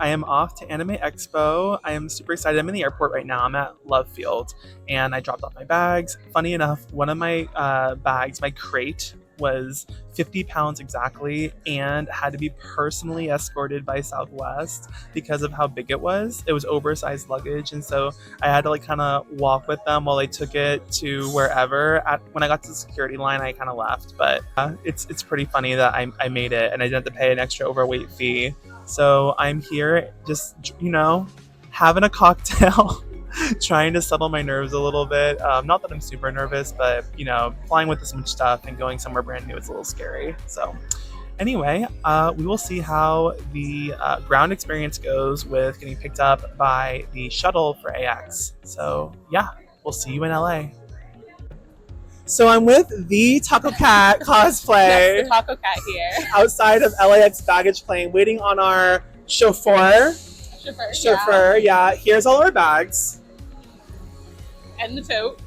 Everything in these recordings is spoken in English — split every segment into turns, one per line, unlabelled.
I am off to Anime Expo. I am super excited. I'm in the airport right now. I'm at Love Field, and I dropped off my bags. Funny enough, one of my bags, my crate, was 50 pounds exactly and had to be personally escorted by Southwest because of how big it was. It was oversized luggage, and so I had to like kind of walk with them while they took it to wherever. When I got to the security line, I kind of left, but it's pretty funny that I made it and I didn't have to pay an extra overweight fee. So I'm here just, having a cocktail, trying to settle my nerves a little bit. Not that I'm super nervous, but, flying with this much stuff and going somewhere brand new is a little scary. So anyway, we will see how the ground experience goes with getting picked up by the shuttle for AX. So yeah, we'll see you in LA. So I'm with the Tacocat Cosplay.
Yes, the Tacocat here.
Outside of LAX baggage claim, waiting on our chauffeur. Yeah. Here's all our bags.
And the tote.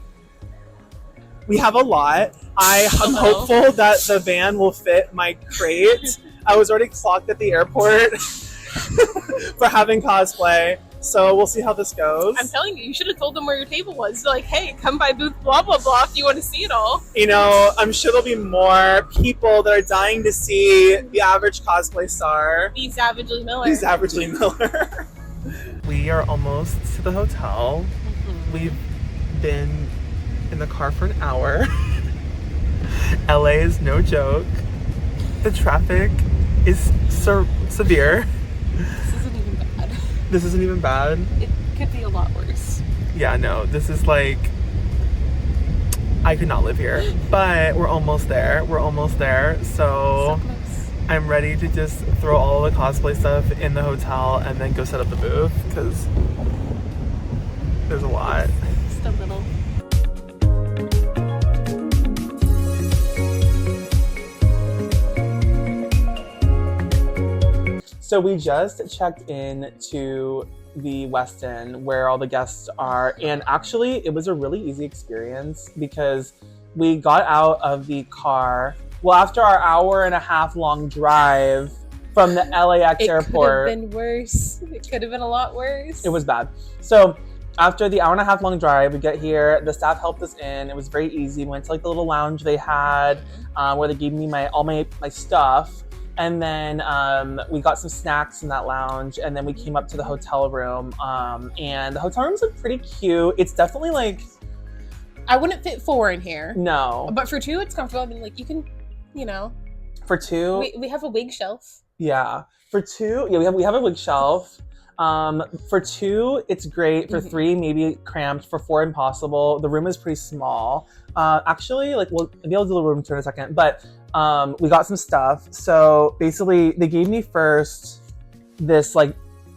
We have a lot. I'm hopeful that the van will fit my crate. I was already clocked at the airport for having cosplay. So we'll see how this goes.
I'm telling you, you should have told them where your table was. Like, hey, come by booth blah, blah, blah if you want to see it all.
I'm sure there'll be more people that are dying to see the average cosplay star.
The Zavage Miller.
We are almost to the hotel. Mm-hmm. We've been in the car for an hour. LA is no joke. The traffic is severe. This isn't even bad.
It could be a lot worse.
Yeah, no, this is like, I could not live here, but we're almost there. So
close.
I'm ready to just throw all the cosplay stuff in the hotel and then go set up the booth because there's a lot.
Just a little.
So we just checked in to the Westin where all the guests are, and actually it was a really easy experience because we got out of the car, after our hour and a half long drive from the LAX airport.
It could have been worse. It could have been a lot worse.
It was bad. So after the hour and a half long drive, we get here, the staff helped us in. It was very easy. We went to like the little lounge they had where they gave me all my stuff. And then we got some snacks in that lounge, and then we came up to the hotel room. And the hotel room's like pretty cute. It's definitely like,
I wouldn't fit 4 in here.
No.
But for 2, it's comfortable. I mean, like you can,
For 2,
we have a wig shelf.
Yeah. For 2, we have a wig shelf. For 2, it's great. For 3, maybe cramped. For 4, impossible. The room is pretty small. Actually, maybe I'll do the room tour in a second, but we got some stuff. So basically, they gave me first this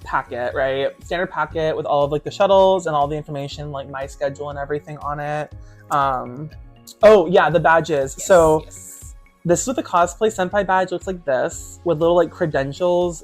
packet, right? Standard packet with all of the shuttles and all the information, like my schedule and everything on it. The badges. Yes. This is what the Cosplay Senpai badge looks like. This with little credentials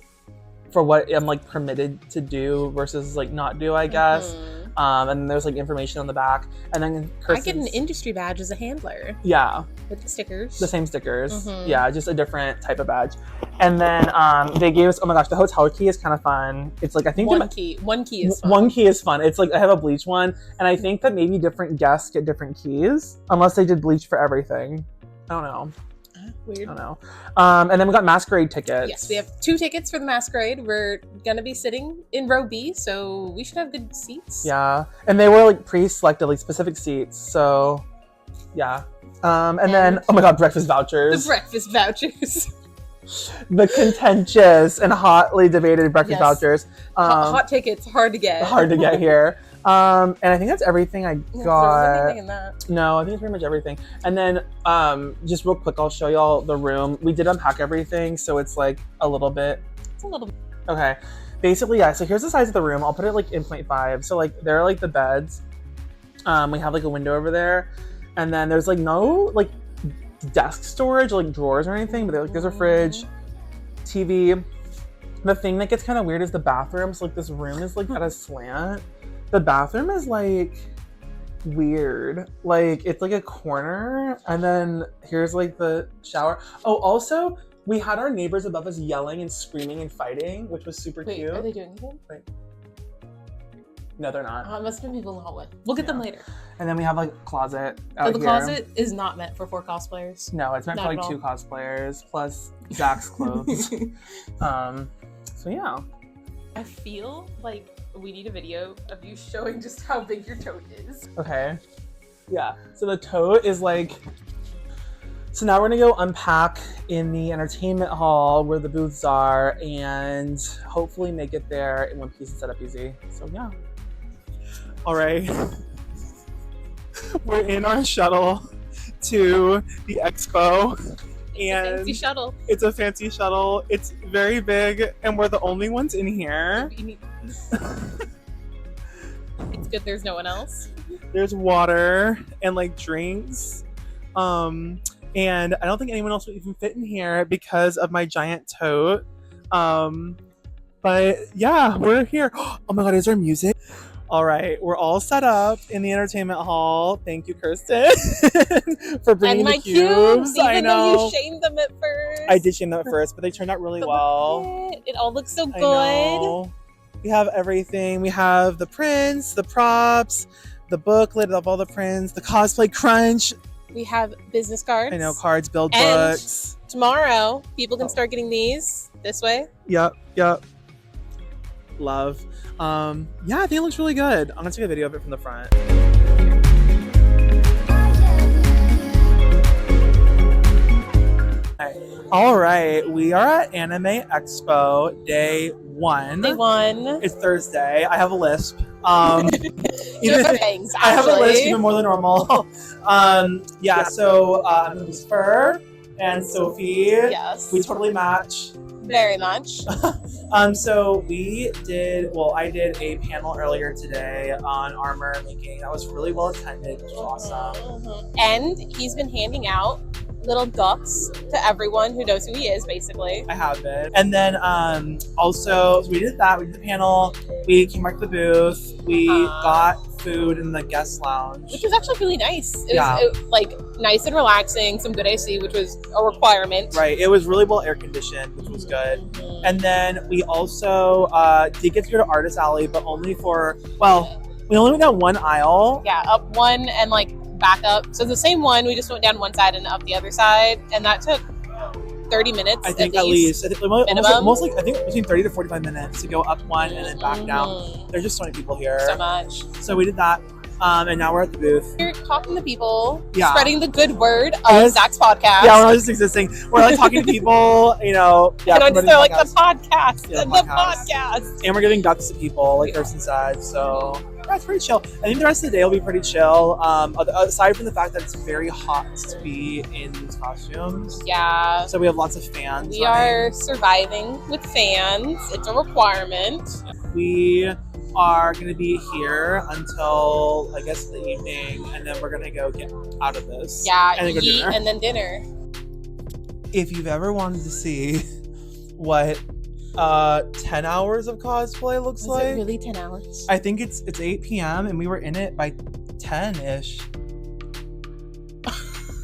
for what I'm permitted to do versus not do, I guess. And there's information on the back, and then Kirsten's,
I get an industry badge as a handler.
Yeah,
with the stickers.
The same stickers. Yeah, just a different type of badge. And then they gave us. Oh my gosh, the hotel key is kind of fun. It's I think
one key is fun.
One key is fun. It's I have a bleach one, and I think that maybe different guests get different keys unless they did bleach for everything. I don't know.
Weird.
I don't know. And then we got masquerade tickets.
Yes, we have 2 tickets for the masquerade. We're gonna be sitting in row B, so we should have good seats.
Yeah, and they were pre-selected, specific seats. So, yeah. And then, oh my god, breakfast vouchers.
The breakfast vouchers.
The contentious and hotly debated breakfast vouchers.
Hot tickets, hard to get.
Hard to get here. And I think that's everything I got.
There wasn't anything in that.
No, I think it's pretty much everything. And then, just real quick, I'll show y'all the room. We did unpack everything, so it's a little bit.
It's a little bit.
Okay. Basically, yeah. So here's the size of the room. I'll put it in 0.5. So there are the beds. We have a window over there, and then there's no desk storage, drawers or anything. But there's a fridge, TV. The thing that gets kind of weird is the bathroom. So this room is at a slant. The bathroom is weird. It's a corner, and then here's the shower. Oh, also We had our neighbors above us yelling and screaming and fighting, which was super
Wait,
cute.
are they doing anything?
Wait. No, they're not.
It must have been people in the hallway. We'll get them later.
And then we have like a closet out
So the
here.
closet is not meant for 4 cosplayers.
No, it's meant
Not
for
at
like
all.
2 cosplayers plus Zach's clothes. So yeah.
I feel like we need a video of you showing just how big your tote is.
Okay. Yeah. So the tote is like. So now we're gonna go unpack in the entertainment hall where the booths are, and hopefully make it there in one piece and set up easy. So yeah. All right. We're in our shuttle to the expo, and
Fancy shuttle.
it's a fancy shuttle. It's very big, and we're the only ones in here.
It's good there's no one else.
There's water and like drinks. And I don't think anyone else would even fit in here because of my giant tote. But yeah, we're here. Oh my god, is there music? All right, we're all set up in the entertainment hall. Thank you, Kirsten, for bringing
And my
the cubes. I
even
know.
though you shamed them at first.
I did shame them at first, but they turned out really
But
well.
look at it. It all looks so
I
good.
know. We have everything. We have the prints, the props, the booklet of all the prints, the Cosplay Crunch.
We have business cards.
I know, cards, build
And-
books.
Tomorrow, people can start getting these this way.
Yep. Love. Yeah, I think it looks really good. I'm gonna take a video of it from the front. All right, we are at Anime Expo day 1.
Day 1.
It's Thursday. I have a lisp.
Your bangs,
I have a list
actually.
even more than normal. Yeah, so I'm gonna use Fur and Sophie.
Yes.
We totally match.
Very much.
So I did a panel earlier today on armor making. That was really well attended, which was awesome.
And he's been handing out little ducks to everyone who knows who he is, basically.
I have been. And then also, so we did that, we did the panel, we came back to the booth, we got food in the guest lounge.
Which was actually really nice. It was like nice and relaxing, some good AC, which was a requirement.
Right, it was really well air conditioned, which was good. And then we also did get to go to Artist Alley, but only for, we only went down one aisle.
Yeah, up one and like back up. So the same one, we just went down one side and up the other side, and that took 30 minutes.
I think at least. I think
Minimum?
almost like I think between 30 to 45 minutes to go up one and then back down. There's just so many people here.
So much.
So we did that. And now we're at the booth.
You're talking to people,
Yeah.
spreading the good word of
Yes.
Zach's podcast.
Yeah, we're not just existing. We're like talking to people, Yeah,
and I just
promoting
they're like the
podcasts.
podcast,
Yeah,
the
podcast.
podcast.
And we're giving ducks to people, like Kirsten said. So yeah, it's pretty chill. I think the rest of the day will be pretty chill. Aside from the fact that it's very hot to be in these costumes.
Yeah.
So we have lots of fans.
We
running.
are surviving with fans. It's a requirement.
We are going to be here until, I guess, the evening, and then we're going to go get out of this.
Yeah,
and then go
eat
dinner.
and then dinner.
If you've ever wanted to see what 10 hours of cosplay looks
Was
like,
it really 10 hours?
I think it's 8 p.m. and we were in it by 10-ish.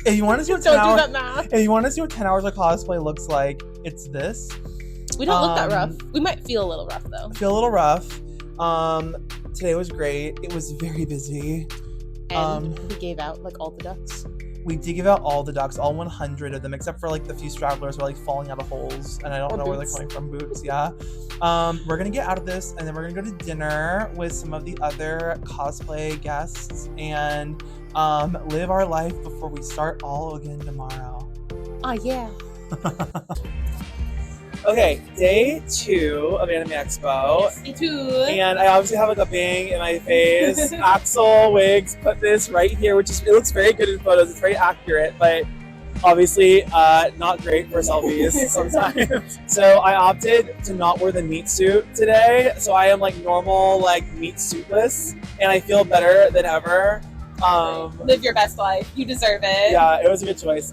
If you want to see what 10
Don't do
hours,
that math.
if you want to see what 10 hours of cosplay looks like, it's this.
We don't look that rough. We might feel a little rough though.
I feel a little rough. Today was great. It was very busy.
And we gave out like all the ducks.
We did give out all the ducks, all 100 of them, except for like the few stragglers were like falling out of holes, and I don't know where they're coming from. Boots, yeah. We're gonna get out of this, and then we're gonna go to dinner with some of the other cosplay guests and live our life before we start all again tomorrow.
Oh yeah.
Okay, day 2 of Anime Expo.
Me too.
And I obviously have like a bang in my face. Axel Wigs put this right here, which is, it looks very good in photos. It's very accurate, but obviously not great for selfies sometimes. So I opted to not wear the meat suit today. So I am like normal, like meat suitless, and I feel better than ever.
Live your best life. You deserve it.
Yeah, it was a good choice.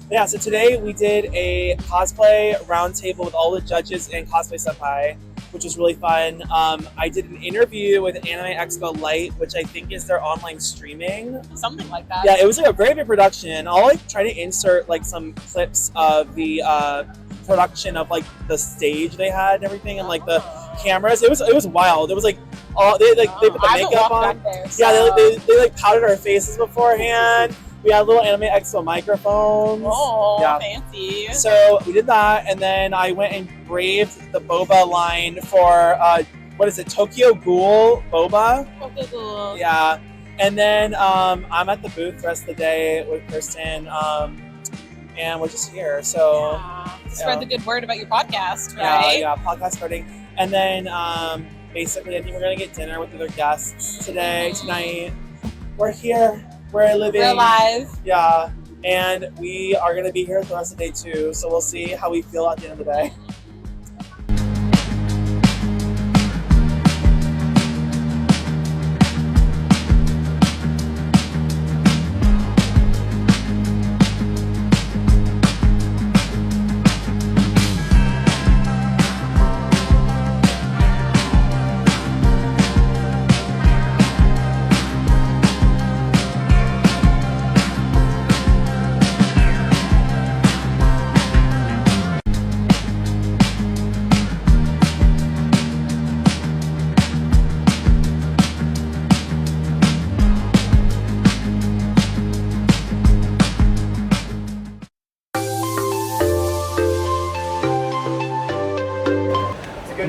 Yeah, so today we did a cosplay roundtable with all the judges and Cosplay Senpai. which was really fun. I did an interview with Anime Expo Lite, which I think is their online streaming.
Something like that.
Yeah, it was like a very big production. I'll like try to insert like some clips of the production of like the stage they had and everything, and like the cameras. It was wild. It was like all they put the makeup on.
There, so.
Yeah, they like powdered our faces beforehand. We had little Anime Expo microphones.
Oh,
yeah.
Fancy.
So we did that, and then I went and braved the boba line for what is it, Tokyo Ghoul boba?
Tokyo Ghoul.
Yeah. And then I'm at the booth the rest of the day with Kirsten, and we're just here. So
yeah. Spread the good word about your podcast, right?
Yeah, podcast starting. And then basically, I think we're gonna get dinner with other guests tonight. We're here. We're living.
We're alive.
Yeah, and we are gonna be here the rest of the day too. So we'll see how we feel at the end of the day.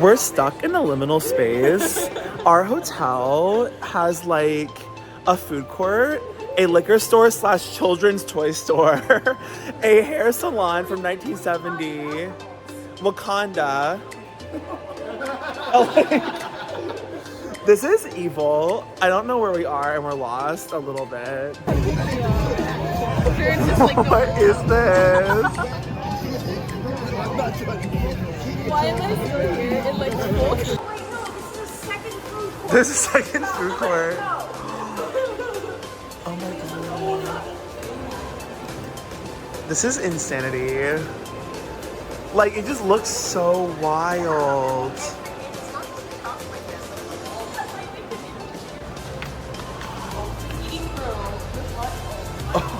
We're stuck in a liminal space. Our hotel has like a food court, a liquor store / children's toy store, a hair salon from 1970, Wakanda. This is evil. I don't know where we are and we're lost a little bit. What is this?
Why am I still here in like school?
Wait, no, this is second food court.
This is second food court. Oh my god. This is insanity. Like, it just looks so wild.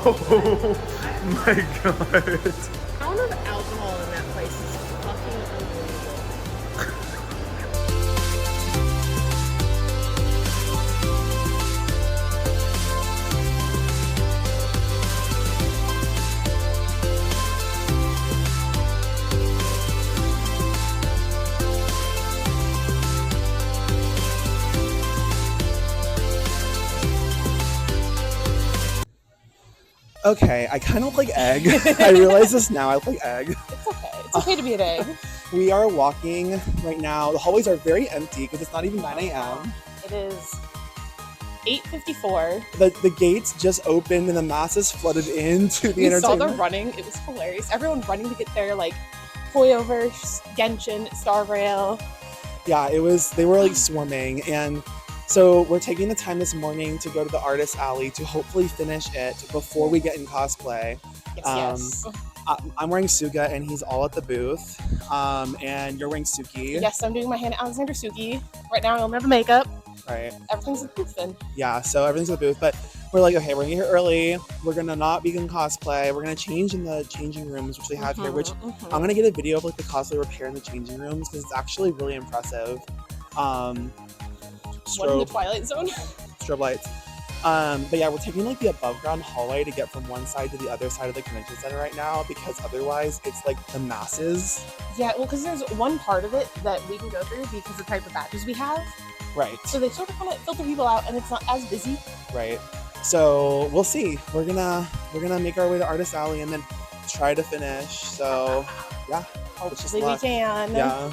Oh my god.
The amount of alcohol in that place is fucking unbelievable.
Okay, I kind of look like egg. I realize this now, I look like egg.
It's okay. It's okay to be an egg.
We are walking right now. The hallways are very empty because it's not even 9 a.m.
It is 8:54.
The gates just opened and the masses flooded into the
We saw
entertainment.
them running. It was hilarious. Everyone running to get their like Hoyoverse, Genshin, Star Rail.
Yeah, they were like swarming, and so we're taking the time this morning to go to the artist alley to hopefully finish it before we get in cosplay.
Yes.
I'm wearing Suga and he's all at the booth, and you're wearing Suki.
Yes, I'm doing my Hannah Alexander Suki. Right now I don't have the makeup.
Right.
Everything's at the booth then.
Yeah, so everything's at the booth, but we're like, okay, we're gonna get here early. We're gonna not be in cosplay. We're gonna change in the changing rooms, which they have here, which I'm gonna get a video of like the cosplay repair in the changing rooms because it's actually really impressive.
What in the Twilight Zone?
Strobe lights. But yeah, we're taking like the above ground hallway to get from one side to the other side of the convention center right now because otherwise it's like the masses.
Yeah, well, because there's one part of it that we can go through because of the type of badges we have.
Right.
So they sort of kind of filter people out and it's not as busy.
Right. So we'll see. We're gonna make our way to Artist Alley and then try to finish. So yeah.
Hopefully we can.
Yeah.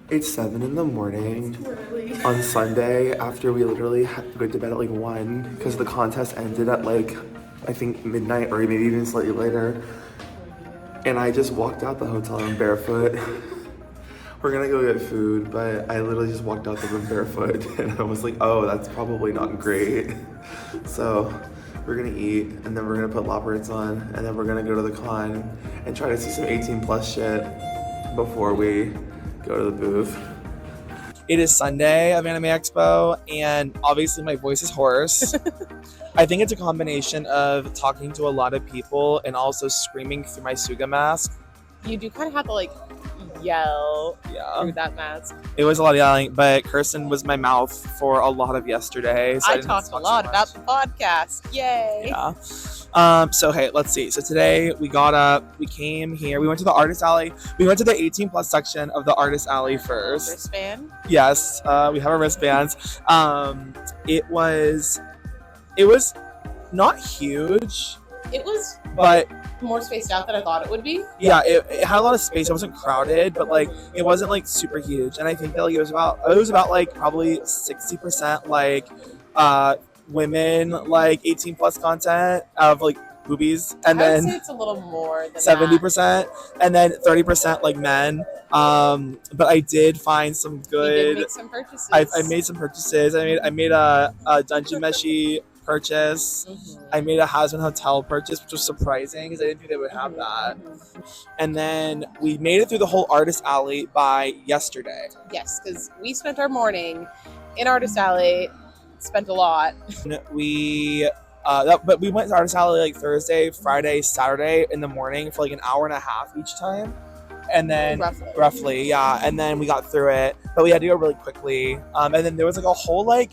It's 7 in the morning on Sunday after we literally had to go to bed at like 1 because the contest ended at like, I think midnight or maybe even slightly later. And I just walked out the hotel room barefoot. We're gonna go get food, but I literally just walked out the room barefoot and I was like, oh, that's probably not great. So we're gonna eat and then we're gonna put loppers on and then we're gonna go to the con and try to see some 18 plus shit before we go to the booth.
It is Sunday of Anime Expo, and obviously my voice is hoarse. I think it's a combination of talking to a lot of people and also screaming through my Suga mask.
You do kind of have to like yell through that mask.
It was a lot of yelling, but Kirsten was my mouth for a lot of yesterday. So
I
didn't
talked a
talk
lot
so
about
much.
the podcast. Yay!
Yeah. So hey, let's see. So today we got up, we came here, we went to the artist alley. We went to the 18 plus section of the artist alley first.
Wristband.
Yes, we have our wristbands. It was not huge,
It was
but
more spaced out than I thought it would be.
yeah, it had a lot of space. It wasn't crowded, but like it wasn't like super huge. And I think that like it was about like probably 60% like women like 18 plus content of like boobies, and
I would
then
say it's a little more than
70%, and then 30% like men. But I did find some
that. You did
good.
make some purchases.
I made some purchases. I made a Dungeon Meshi purchase. I made a Hasbin Hotel purchase, which was surprising because I didn't think they would have that. And then we made it through the whole artist alley by yesterday.
Yes, because we spent our morning in Artist Alley. Spent a lot.
But we went to artist alley like Thursday, Friday, Saturday in the morning for like an hour and a half each time. And then roughly, yeah. And then we got through it, but we had to go really quickly. And then there was like a whole like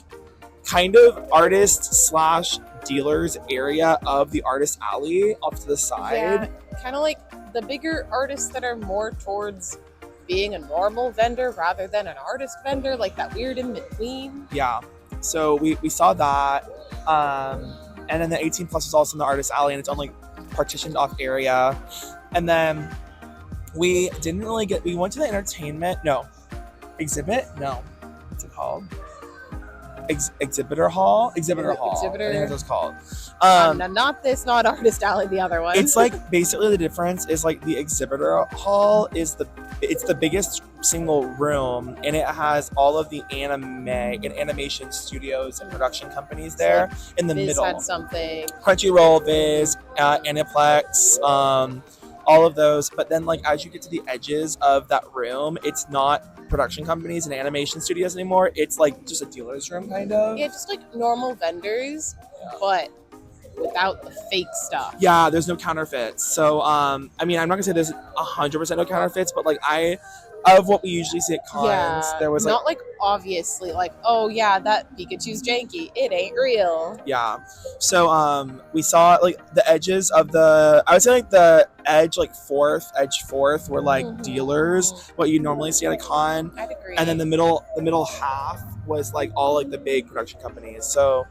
kind of artist / dealers area of the artist alley off to the side.
Yeah, kind of like the bigger artists that are more towards being a normal vendor rather than an artist vendor, like that weird in between.
Yeah. So we saw that. And then the 18 plus was also in the artist alley, and it's on like partitioned off area. And then we didn't really we went to the exhibit. What's it called? Exhibitor hall. I think that's what it's called.
Not Artist Alley, the other one.
It's like basically the difference is like the exhibitor hall is it's the biggest single room, and it has all of the anime and animation studios and production companies there in the
Viz
middle.
had something.
Crunchyroll, Viz, Aniplex, all of those. But then like as you get to the edges of that room, it's not production companies and animation studios anymore. It's like just a dealer's room kind of.
Yeah, just like normal vendors, but without the fake stuff.
Yeah, there's no counterfeits. So I mean, I'm not gonna say there's 100% no counterfeits, but like of what we usually see at cons, there was
not like obviously like, oh yeah, that Pikachu's janky, it ain't real.
Yeah. So we saw like the edges of I would say like the edge fourth were like dealers, what you normally see at a con.
I'd agree.
And then the middle half was like all like the big production companies. So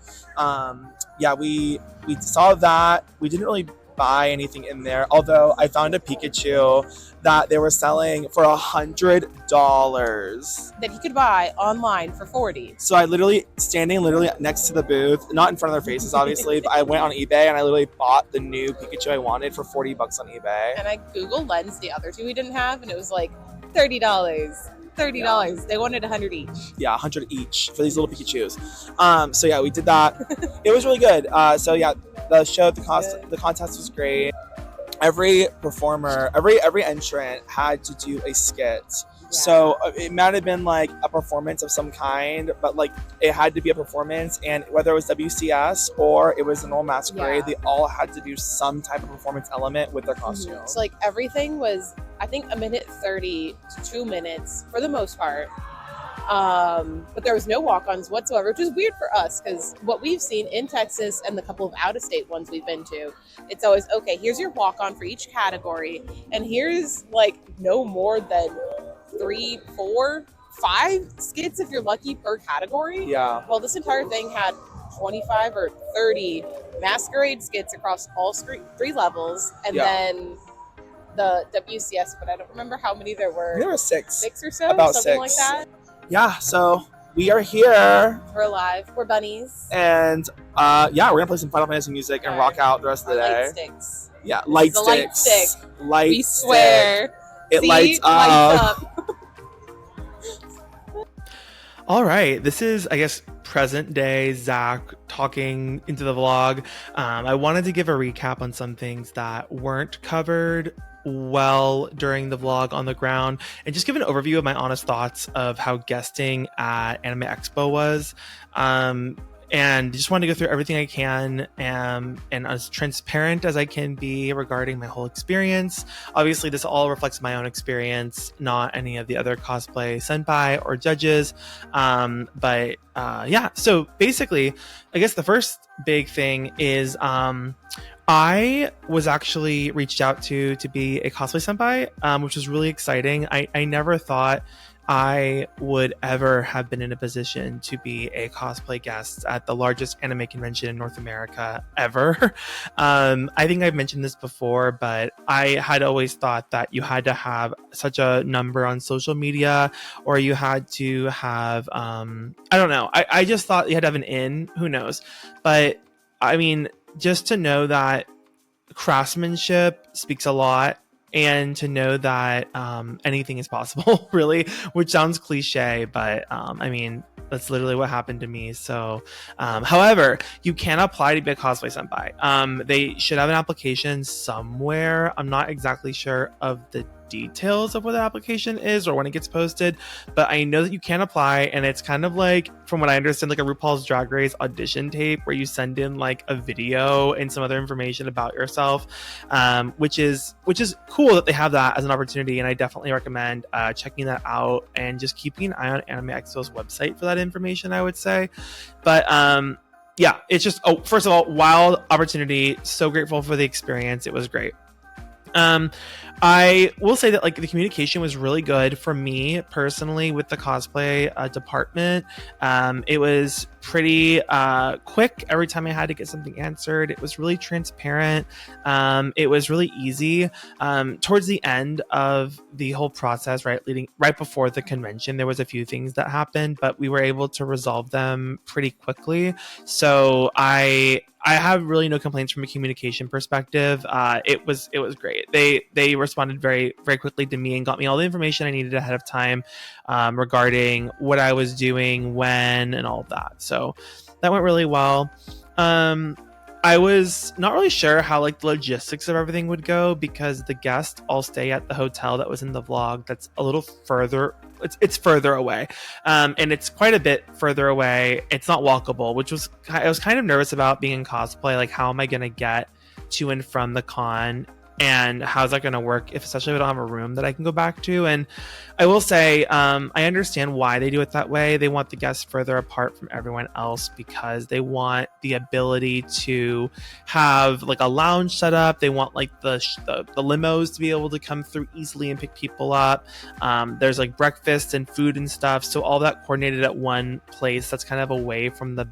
yeah, we saw that. We didn't really buy anything in there, although I found a Pikachu that they were selling for $100
that he could buy online for $40.
So I standing next to the booth, not in front of their faces obviously, but I went on eBay and I literally bought the new Pikachu I wanted for $40 on eBay.
And I Googled lens the other two we didn't have, and it was like $30. $30. They wanted 100 each.
Yeah, 100 each for these little Pikachus. So yeah, we did that. It was really good. So yeah, the show, the contest was great. Every performer, every entrant had to do a skit. So it might have been like a performance of some kind, but like it had to be a performance. And whether it was WCS or it was a normal masquerade, they all had to do some type of performance element with their costume.
So like everything was, I think, 1:30 to 2 minutes for the most part. But there was no walk-ons whatsoever, which is weird for us because what we've seen in Texas and the couple of out-of-state ones we've been to, it's always, okay, here's your walk-on for each category, and here's like no more than 3, 4, 5 skits if you're lucky per category.
Yeah.
Well, this entire thing had 25 or 30 masquerade skits across all 3 levels, and then the WCS, but I don't remember how many there were.
There were 6.
6 or so,
about
something
6.
like that.
Yeah, so we are here.
We're alive. We're bunnies.
And we're gonna play some Final Fantasy music and rock out the rest of the day.
Light sticks.
Yeah, light
The
sticks.
light stick.
Light
We
stick.
swear.
It
See?
lights up.
Lights up.
All right, this is, I guess, present day Zach talking into the vlog. I wanted to give a recap on some things that weren't covered well during the vlog on the ground and just give an overview of my honest thoughts of how guesting at Anime Expo was. And just wanted to go through everything I can and as transparent as I can be regarding my whole experience. Obviously, this all reflects my own experience, not any of the other cosplay senpai or judges. So basically, I guess the first big thing is I was actually reached out to be a cosplay senpai, which was really exciting. I never thought I would ever have been in a position to be a cosplay guest at the largest anime convention in North America ever. I think I've mentioned this before, but I had always thought that you had to have such a number on social media, or you had to have, I don't know. I just thought you had to have an in, who knows? But I mean, just to know that craftsmanship speaks a lot, and to know that anything is possible, really, which sounds cliche, but I mean, that's literally what happened to me. So, however, you can apply to be a cosplay senpai. They should have an application somewhere. I'm not exactly sure of the details of what the application is or when it gets posted, but I know that you can apply, and it's kind of like, from what I understand, like a RuPaul's Drag Race audition tape where you send in like a video and some other information about yourself, which is cool that they have that as an opportunity, and I definitely recommend checking that out and just keeping an eye on Anime Expo's website for that information, I would say. But it's just, first of all, wild opportunity. So grateful for the experience. It was great. I will say that like the communication was really good for me personally with the cosplay department. It was pretty quick every time I had to get something answered. It was really transparent. It was really easy. Towards the end of the whole process, right before the convention, there was a few things that happened, but we were able to resolve them pretty quickly. So I have really no complaints from a communication perspective. It was great. They responded very, very quickly to me and got me all the information I needed ahead of time regarding what I was doing, when, and all of that. So that went really well. I was not really sure how like the logistics of everything would go because the guests all stay at the hotel that was in the vlog. That's a little further. It's further away, and it's quite a bit further away. It's not walkable, which I was kind of nervous about being in cosplay. Like, how am I going to get to and from the con? And how's that going to work especially if I don't have a room that I can go back to? And I will say, I understand why they do it that way. They want the guests further apart from everyone else because they want the ability to have like a lounge set up. They want like the limos to be able to come through easily and pick people up. There's like breakfast and food and stuff. So all that coordinated at one place that's kind of away from the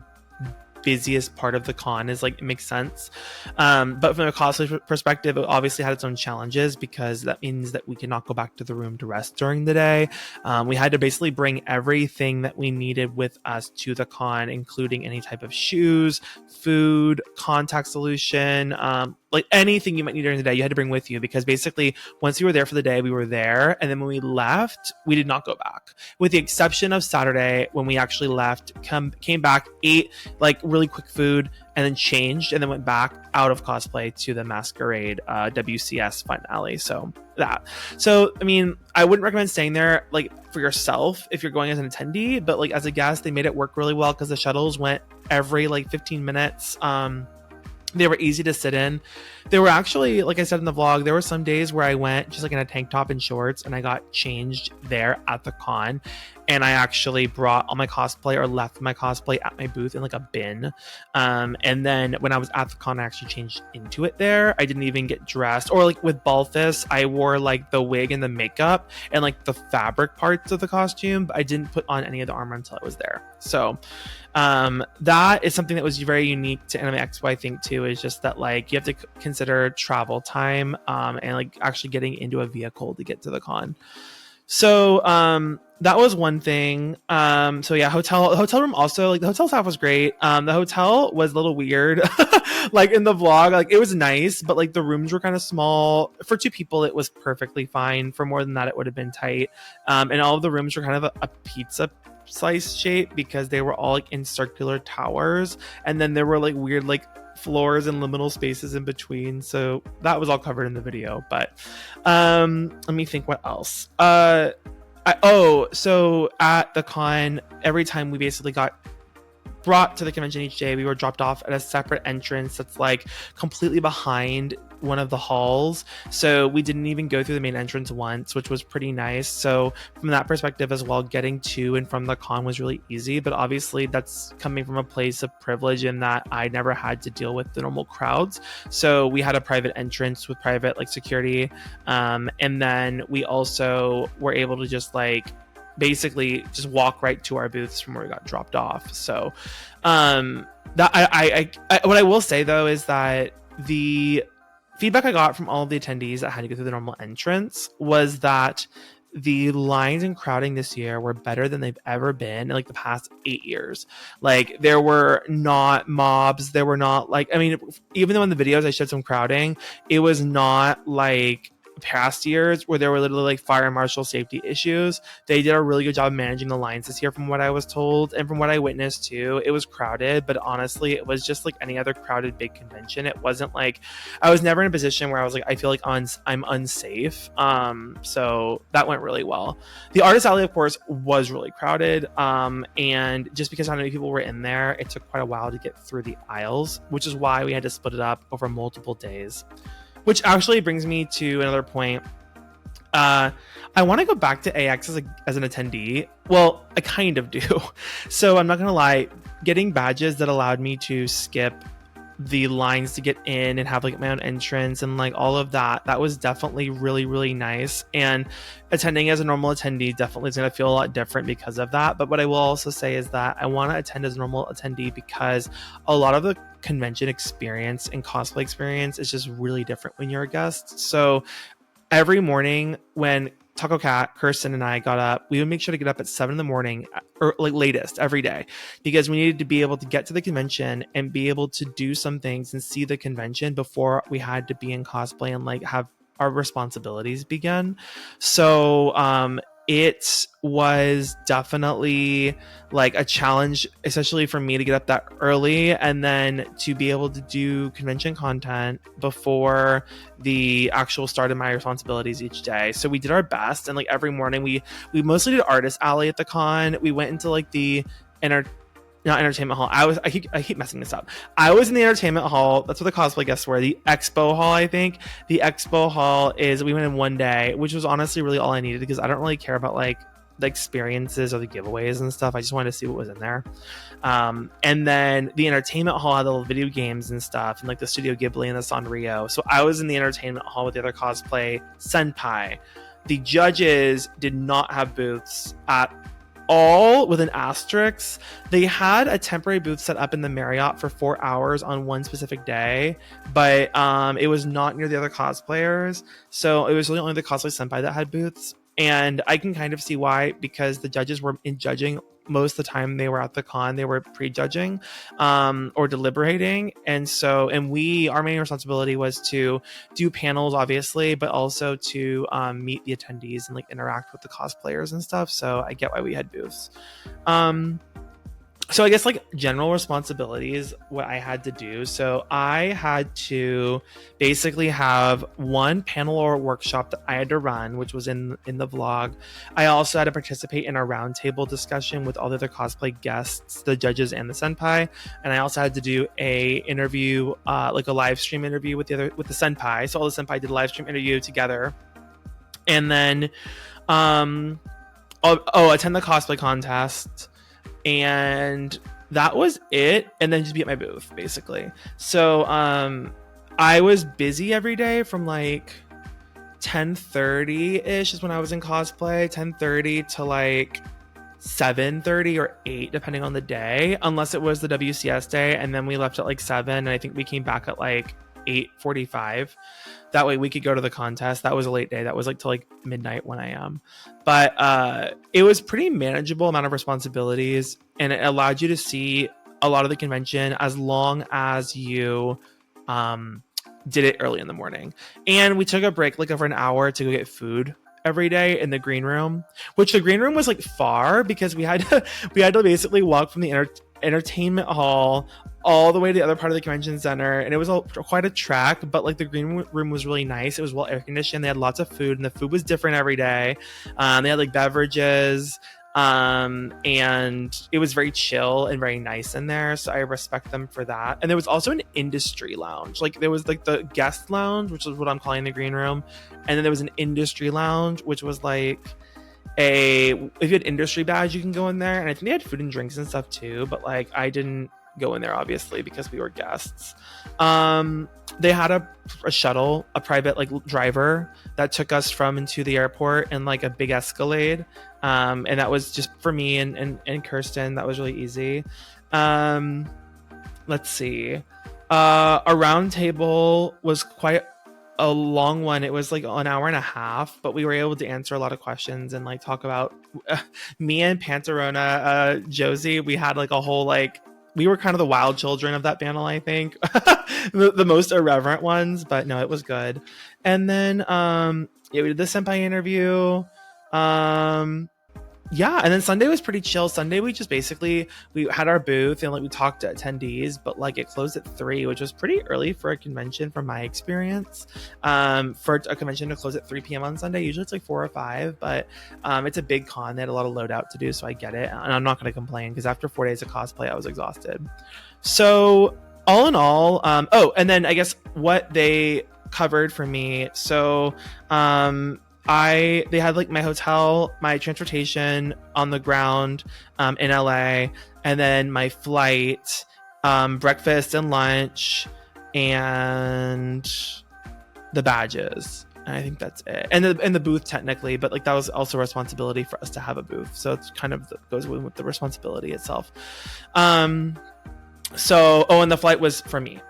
busiest part of the con is like, it makes sense. But from a cosplay perspective, it obviously had its own challenges because that means that we cannot go back to the room to rest during the day. We had to basically bring everything that we needed with us to the con, including any type of shoes, food, contact solution, like anything you might need during the day, you had to bring with you because basically once you were there for the day, we were there. And then when we left, we did not go back, with the exception of Saturday when we actually left, came back, ate like really quick food, and then changed and then went back out of cosplay to the Masquerade WCS finale. So I mean, I wouldn't recommend staying there like for yourself if you're going as an attendee, but like as a guest, they made it work really well because the shuttles went every like 15 minutes. They were easy to sit in. They were actually, like I said in the vlog, there were some days where I went just like in a tank top and shorts and I got changed there at the con. And I actually brought all my cosplay or left my cosplay at my booth in like a bin. And then when I was at the con, I actually changed into it there. I didn't even get dressed. Or like with Balthus, I wore like the wig and the makeup and like the fabric parts of the costume, but I didn't put on any of the armor until I was there. So that is something that was very unique to Anime Expo, I think, too, is just that like you have to consider travel time and like actually getting into a vehicle to get to the con. So that was one thing. So yeah, hotel room also, like the hotel staff was great. The hotel was a little weird. Like in the vlog, like it was nice, but like the rooms were kind of small. For 2 people, it was perfectly fine. For more than that, it would have been tight. And all of the rooms were kind of a pizza slice shape because they were all like in circular towers. And then there were like weird like floors and liminal spaces in between. So that was all covered in the video. But let me think what else. So at the con, every time we basically got brought to the convention each day, we were dropped off at a separate entrance that's like completely behind one of the halls. So we didn't even go through the main entrance once, which was pretty nice. So from that perspective as well, getting to and from the con was really easy. But obviously that's coming from a place of privilege in that I never had to deal with the normal crowds. So we had a private entrance with private like security. And then we also were able to just like basically just walk right to our booths from where we got dropped off. So that what I will say though is that the feedback I got from all of the attendees that had to go through the normal entrance was that the lines and crowding this year were better than they've ever been in like the past 8 years. Like there were not mobs, there were not like, I mean, even though in the videos I showed some crowding, it was not like past years where there were literally like fire and marshal safety issues. They did a really good job managing the lines this year from what I was told and from what I witnessed too. It was crowded, but honestly it was just like any other crowded big convention. It wasn't like I was never in a position where I was like I feel like I'm unsafe. So that went really well. The artist alley of course was really crowded, and just because how many people were in there, it took quite a while to get through the aisles, which is why we had to split it up over multiple days. Which actually brings me to another point. I want to go back to AX as an attendee. Well, I kind of do. So I'm not going to lie. Getting badges that allowed me to skip the lines to get in and have like my own entrance and like all of that, that was definitely really, really nice. And attending as a normal attendee definitely is going to feel a lot different because of that. But what I will also say is that I want to attend as a normal attendee because a lot of the convention experience and cosplay experience is just really different when you're a guest. So every morning when Tacocat, Kirsten, and I got up, we would make sure to get up at 7 a.m, or like latest every day, because we needed to be able to get to the convention and be able to do some things and see the convention before we had to be in cosplay and like have our responsibilities begin. So it was definitely like a challenge, especially for me to get up that early and then to be able to do convention content before the actual start of my responsibilities each day. So we did our best, and like every morning we mostly did artist alley at the con. We went into like the not entertainment hall. I keep messing this up. I was in the entertainment hall. That's where the cosplay guests were. The expo hall, I think. The expo hall we went in one day, which was honestly really all I needed because I don't really care about like the experiences or the giveaways and stuff. I just wanted to see what was in there. And then the entertainment hall had the little video games and stuff, and like the Studio Ghibli and the Sanrio. So I was in the entertainment hall with the other Cosplay Senpai. The judges did not have booths at all, with an asterisk. They had a temporary booth set up in the Marriott for 4 hours on one specific day, but it was not near the other cosplayers, so it was really only the Cosplay Senpai that had booths. And I can kind of see why, because the judges were in judging most of the time they were at the con. They were pre-judging or deliberating, and our main responsibility was to do panels, obviously, but also to meet the attendees and like interact with the cosplayers and stuff. So I get why we had booths. So I guess like general responsibilities, what I had to do. So I had to basically have one panel or workshop that I had to run, which was in the vlog. I also had to participate in a roundtable discussion with all the other cosplay guests, the judges, and the senpai. And I also had to do a interview, like a live stream interview with the senpai. So all the senpai did a live stream interview together, and then attend the cosplay contest. And that was it, and then just be at my booth basically. So I was busy every day from like 10:30 ish is when I was in cosplay, 10:30 to like 7:30 or 8 depending on the day, unless it was the WCS day, and then we left at like 7, and I think we came back at like 8:45. That way we could go to the contest. That was a late day. That was like till like midnight 1 a.m. But it was pretty manageable amount of responsibilities, and it allowed you to see a lot of the convention as long as you did it early in the morning. And we took a break like over an hour to go get food every day in the green room, which the green room was like far because we had to basically walk from the entertainment hall all the way to the other part of the convention center, and it was quite a trek, but like the green room was really nice. It was well air conditioned. They had lots of food, and the food was different every day. They had like beverages, and it was very chill and very nice in there, so I respect them for that. And there was also an industry lounge. Like there was like the guest lounge, which is what I'm calling the green room, and then there was an industry lounge, which was like if you had industry badge, you can go in there, and I think they had food and drinks and stuff too, but like I didn't go in there obviously because we were guests. They had a shuttle, a private like driver that took us from and to the airport, and like a big Escalade, and that was just for me and Kirsten. That was really easy. Let's see, a round table was quite a long one. It was like an hour and a half, but we were able to answer a lot of questions and like talk about me and Pantarona Josie. We had like a whole like, we were kind of the wild children of that panel, I think. the most irreverent ones, but no, it was good. And then we did the senpai interview. Yeah, and then Sunday was pretty chill. Sunday we just basically, we had our booth and like we talked to attendees, but like it closed at 3, which was pretty early for a convention from my experience. For a convention to close at 3 p.m. on Sunday, usually it's like 4 or 5, but it's a big con. They had a lot of loadout to do, so I get it. And I'm not going to complain because after 4 days of cosplay, I was exhausted. So all in all, and then I guess what they covered for me. So they had like my hotel, my transportation on the ground in LA, and then my flight, breakfast and lunch, and the badges. And I think that's it. And the booth technically, but like that was also a responsibility for us to have a booth. So it's kind of goes with the responsibility itself. And the flight was for me.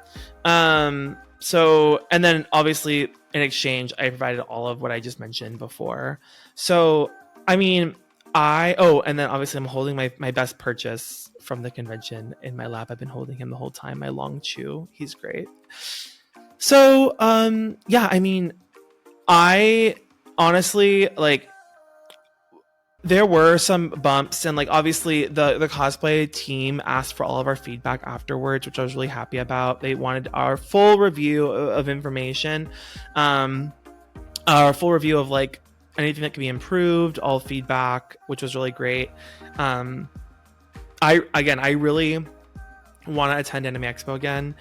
So, and then obviously in exchange, I provided all of what I just mentioned before. So, I mean, and then obviously I'm holding my best purchase from the convention in my lap. I've been holding him the whole time, my long chew. He's great. So, yeah, I mean, I honestly, like, there were some bumps, and like obviously the cosplay team asked for all of our feedback afterwards, which I was really happy about. They wanted our full review of information, our full review of like anything that could be improved, all feedback, which was really great. I really want to attend Anime Expo again.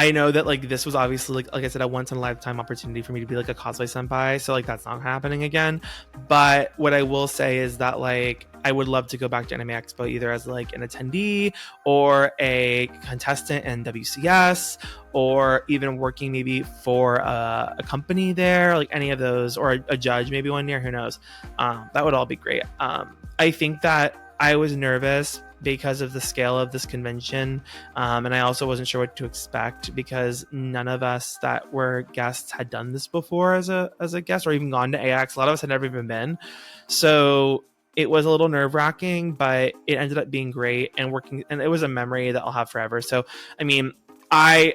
I know that like this was obviously like I said, a once in a lifetime opportunity for me to be like a cosplay senpai, so like that's not happening again. But what I will say is that like I would love to go back to Anime Expo either as like an attendee or a contestant in WCS, or even working maybe for a company there, like any of those, or a judge maybe one year, who knows. That would all be great. I think that I was nervous because of the scale of this convention, and I also wasn't sure what to expect because none of us that were guests had done this before as a guest or even gone to AX. A lot of us had never even been, so it was a little nerve-wracking, but it ended up being great and working, and it was a memory that I'll have forever. So I mean, I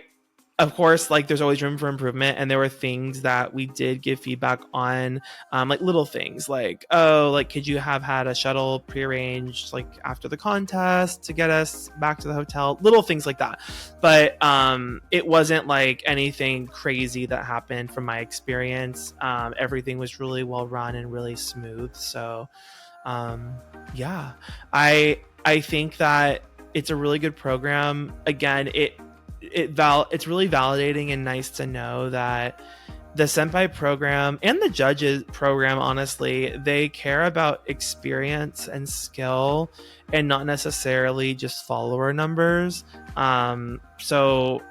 of course, like there's always room for improvement, and there were things that we did give feedback on, like little things like, oh, like could you have had a shuttle prearranged like after the contest to get us back to the hotel, little things like that. But it wasn't like anything crazy that happened from my experience. Everything was really well run and really smooth. So yeah, I think that it's a really good program. Again, it's really validating and nice to know that the Senpai program and the judges program, honestly, they care about experience and skill and not necessarily just follower numbers. So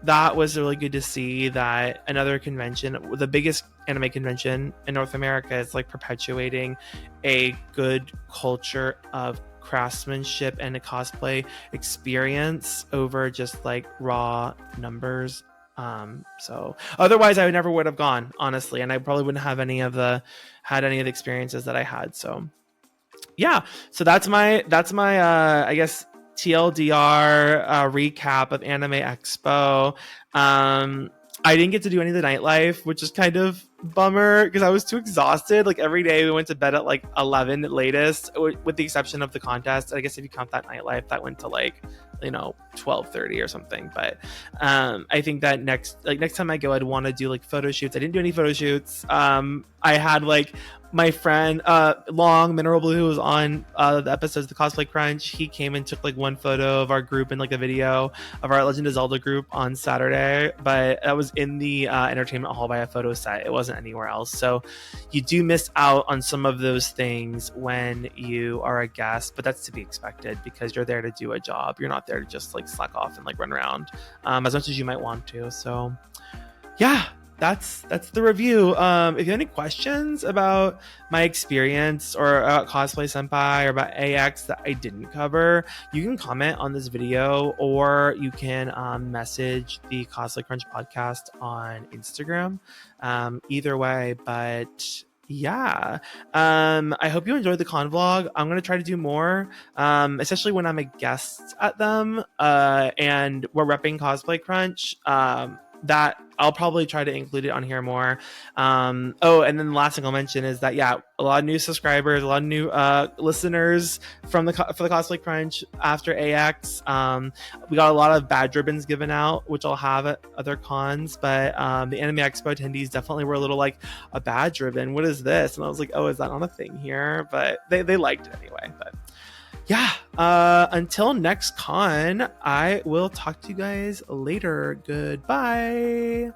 that was really good to see that another convention, the biggest anime convention in North America, is like perpetuating a good culture of craftsmanship and a cosplay experience over just like raw numbers. So otherwise I never would have gone, honestly, and I probably wouldn't have had any of the experiences that I had. So yeah, so that's my I guess TLDR recap of Anime Expo. I didn't get to do any of the nightlife, which is kind of bummer because I was too exhausted. Like every day we went to bed at like 11 at latest, with the exception of the contest. I guess if you count that nightlife, that went to like 12:30 or something. But I think that next time I go, I'd want to do like photo shoots. I didn't do any photo shoots. I had like my friend Long Mineral Blue, who was on the episodes of the Cosplay Crunch. He came and took like one photo of our group and like a video of our Legend of Zelda group on Saturday, but that was in the entertainment hall by a photo set. It wasn't anywhere else. So you do miss out on some of those things when you are a guest, but that's to be expected because you're there to do a job. You're not there to just like slack off and like run around as much as you might want to. So yeah, that's the review. If you have any questions about my experience or about Cosplay Senpai or about AX that I didn't cover, you can comment on this video or you can message the Cosplay Crunch podcast on Instagram. Either way, but yeah, I hope you enjoyed the con vlog. I'm gonna try to do more, especially when I'm a guest at them, and we're repping Cosplay Crunch. That I'll probably try to include it on here more. Oh, and then the last thing I'll mention is that, yeah, a lot of new subscribers, a lot of new listeners for the Cosplay Crunch after AX. We got a lot of badge ribbons given out, which I'll have at other cons, but the Anime Expo attendees definitely were a little like, a badge ribbon, what is this? And I was like, oh, is that not a thing here? But they liked it anyway. But yeah, until next con, I will talk to you guys later. Goodbye.